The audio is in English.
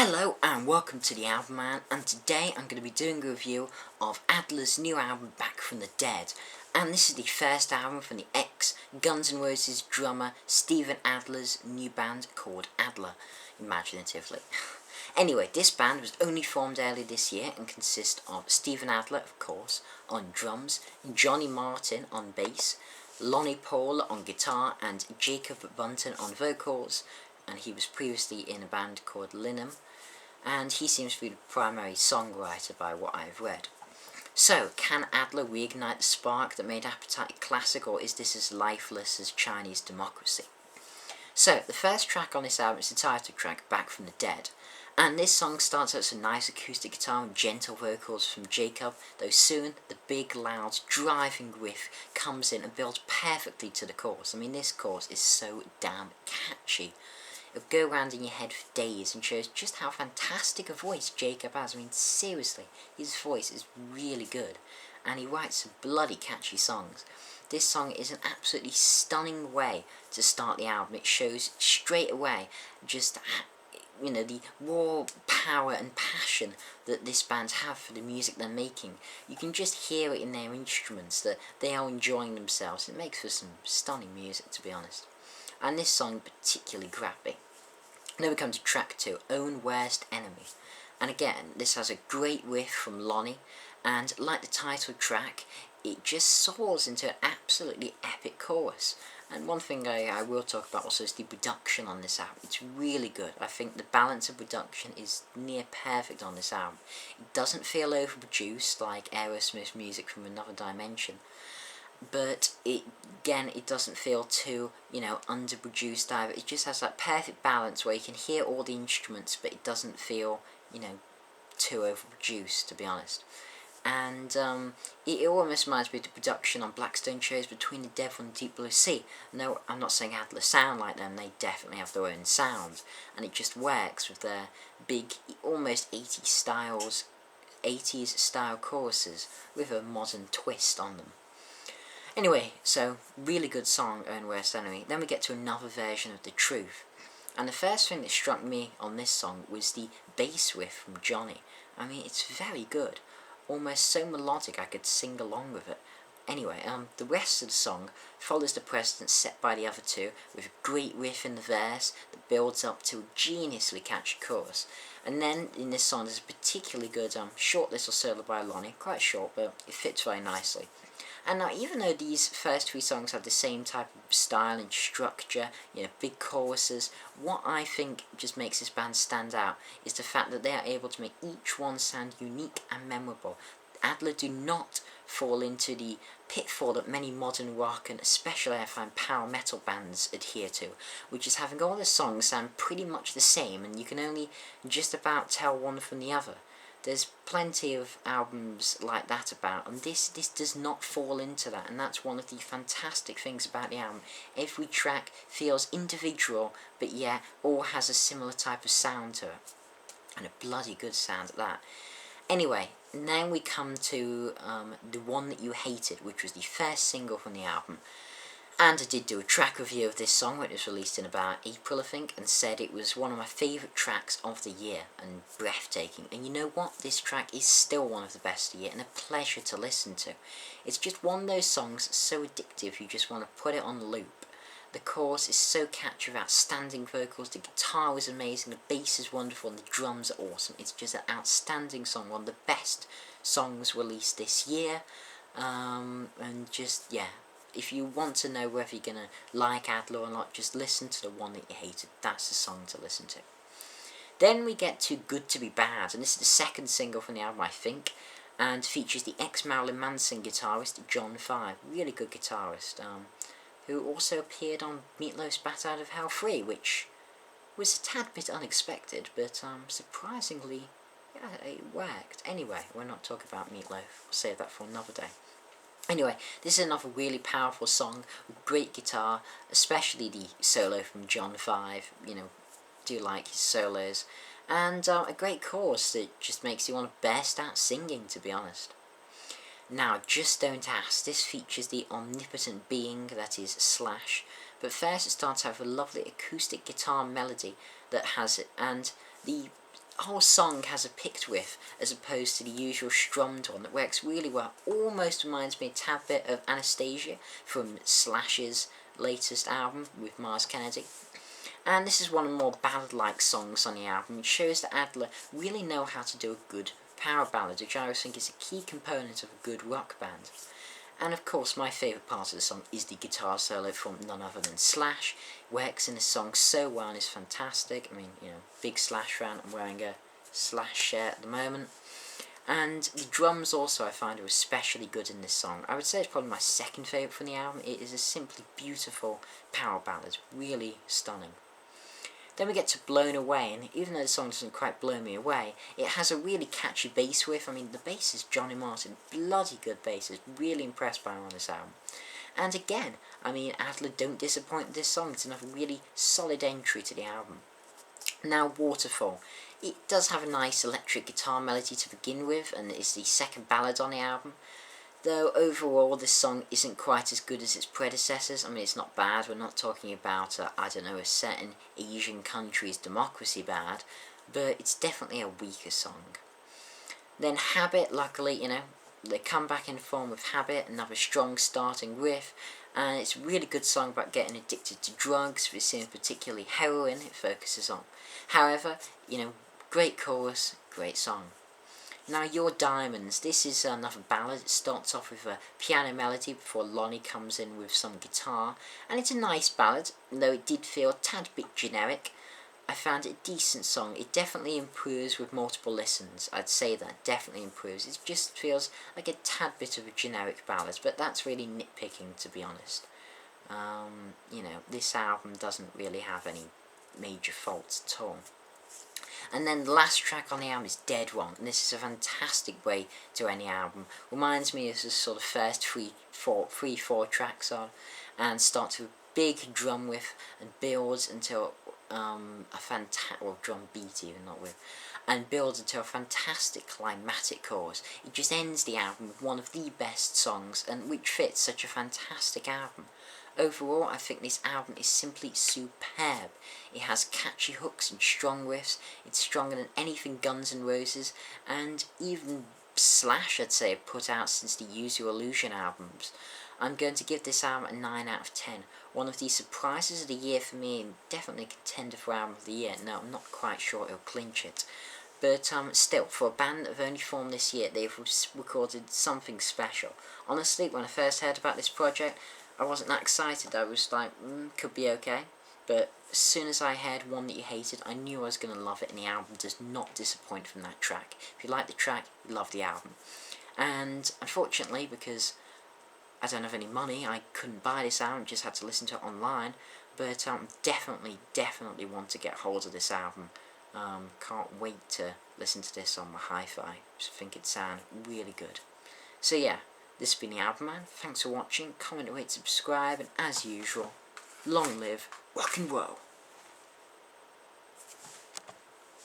Hello and welcome to the Album Man, and today I'm going to be doing a review of Adler's new album Back from the Dead. And this is the first album from the ex-Guns N' Roses drummer Steven Adler's new band called Adler, imaginatively. Anyway, this band was only formed earlier this year and consists of Steven Adler, of course, on drums, Johnny Martin on bass, Lonnie Paul on guitar, and Jacob Bunton on vocals. And he was previously in a band called Linum, and he seems to be the primary songwriter by what I've read. So, can Adler reignite the spark that made Appetite a classic, or is this as lifeless as Chinese democracy? So, the first track on this album is the title track, Back from the Dead, and this song starts out as a nice acoustic guitar and gentle vocals from Jacob, though soon the big, loud, driving riff comes in and builds perfectly to the chorus. I mean, this chorus is so damn catchy. It'll go around in your head for days and shows just how fantastic a voice Jacob has. I mean, seriously, his voice is really good, and he writes some bloody catchy songs. This song is an absolutely stunning way to start the album. It shows straight away just, the raw power and passion that this band have for the music they're making. You can just hear it in their instruments, that they are enjoying themselves. It makes for some stunning music, to be honest. And this song particularly grabby. Then we come to track 2, Own Worst Enemy. And again, this has a great riff from Lonnie, and like the title track, it just soars into an absolutely epic chorus. And one thing I will talk about also is the production on this album. It's really good. I think the balance of production is near perfect on this album. It doesn't feel overproduced like Aerosmith's music from another dimension, but it doesn't feel too, underproduced either. It just has that perfect balance where you can hear all the instruments, but it doesn't feel, too overproduced, to be honest. And it almost reminds me of the production on Blackstone shows Between the Devil and Deep Blue Sea. No, I'm not saying Adler sound like them, they definitely have their own sound, and it just works with their big, almost 80s style choruses with a modern twist on them. Anyway, so really good song, Own Worst Enemy. Then we get to another version of The Truth. And the first thing that struck me on this song was the bass riff from Johnny. I mean, it's very good. Almost so melodic I could sing along with it. Anyway, the rest of the song follows the precedent set by the other two, with a great riff in the verse that builds up to a geniusly catchy chorus. And then in this song there's a particularly good short little solo by Lonnie, quite short, but it fits very nicely. And now, even though these first three songs have the same type of style and structure, big choruses, what I think just makes this band stand out is the fact that they are able to make each one sound unique and memorable. Adler do not fall into the pitfall that many modern rock and especially I find power metal bands adhere to, which is having all the songs sound pretty much the same and you can only just about tell one from the other. There's plenty of albums like that about, and this does not fall into that, and that's one of the fantastic things about the album. Every track feels individual, but yet all has a similar type of sound to it, and a bloody good sound at that. Anyway, now we come to The One That You Hated, which was the first single from the album. And I did do a track review of this song when it was released in about April, I think, and said it was one of my favourite tracks of the year, and breathtaking. And you know what? This track is still one of the best of the year, and a pleasure to listen to. It's just one of those songs so addictive you just want to put it on loop. The chorus is so catchy with outstanding vocals, the guitar is amazing, the bass is wonderful, and the drums are awesome. It's just an outstanding song, one of the best songs released this year, and just, yeah. If you want to know whether you're going to like Adler or not, just listen to The One That You Hated. That's the song to listen to. Then we get to Good To Be Bad, and this is the second single from the album, I think, and features the ex-Marilyn Manson guitarist John 5, really good guitarist, who also appeared on Meatloaf's Bat Out of Hell 3, which was a tad bit unexpected, but surprisingly, yeah, it worked. Anyway, we're not talking about Meatloaf, we'll save that for another day. Anyway, this is another really powerful song with great guitar, especially the solo from John 5, do like his solos, and a great chorus that just makes you want to burst out singing, to be honest. Now, Just Don't Ask, this features the omnipotent being that is Slash, but first it starts out with a lovely acoustic guitar melody that has it, and the whole song has a picked riff as opposed to the usual strummed one that works really well. Almost reminds me a tad bit of Anastasia from Slash's latest album with Mars Kennedy. And this is one of the more ballad-like songs on the album. It shows that Adler really know how to do a good power ballad, which I always think is a key component of a good rock band. And of course, my favourite part of the song is the guitar solo from none other than Slash. Works in the song so well and is fantastic. I mean, big Slash fan. I'm wearing a Slash shirt at the moment. And the drums also I find are especially good in this song. I would say it's probably my second favourite from the album. It is a simply beautiful power ballad, really stunning. Then we get to Blown Away, and even though the song doesn't quite blow me away, it has a really catchy bass riff. I mean, the bass is Johnny Martin, bloody good bassist, really impressed by him on this album. And again, I mean, Adler don't disappoint with this song. It's another really solid entry to the album. Now, Waterfall. It does have a nice electric guitar melody to begin with, and it's the second ballad on the album. Though overall this song isn't quite as good as its predecessors. I mean, it's not bad. We're not talking about, a certain Asian country's democracy bad, but it's definitely a weaker song. Then Habit, luckily, they come back in form with Habit, another strong starting riff, and it's a really good song about getting addicted to drugs, this is particularly heroin it focuses on. However, great chorus, great song. Now, Your Diamonds. This is another ballad. It starts off with a piano melody before Lonnie comes in with some guitar. And it's a nice ballad, though it did feel a tad bit generic. I found it a decent song. It definitely improves with multiple listens. I'd say that, definitely improves. It just feels like a tad bit of a generic ballad, but that's really nitpicking, to be honest. This album doesn't really have any major faults at all. And then the last track on the album is Dead Wrong, and this is a fantastic way to end the album. Reminds me of the sort of first three, four tracks on, and starts with a big drum riff and builds until drum beat even, not with, and builds into a fantastic climatic chorus. It just ends the album with one of the best songs, and which fits such a fantastic album. Overall, I think this album is simply superb. It has catchy hooks and strong riffs. It's stronger than anything Guns N' Roses, and even Slash, I'd say, have put out since the Use Your Illusion albums. I'm going to give this album a 9 out of 10. One of the surprises of the year for me, and definitely a contender for album of the year. No, I'm not quite sure it'll clinch it. But still, for a band that have only formed this year, they've recorded something special. Honestly, when I first heard about this project, I wasn't that excited. I was like, could be okay. But as soon as I heard One That You Hated, I knew I was going to love it, and the album does not disappoint from that track. If you like the track, you love the album. And unfortunately, because I don't have any money, I couldn't buy this album, just had to listen to it online. But definitely want to get hold of this album. Can't wait to listen to this on my hi-fi. I think it sounds really good. So yeah, this has been the Album Man. Thanks for watching. Comment, rate, subscribe, and as usual, long live rock and roll.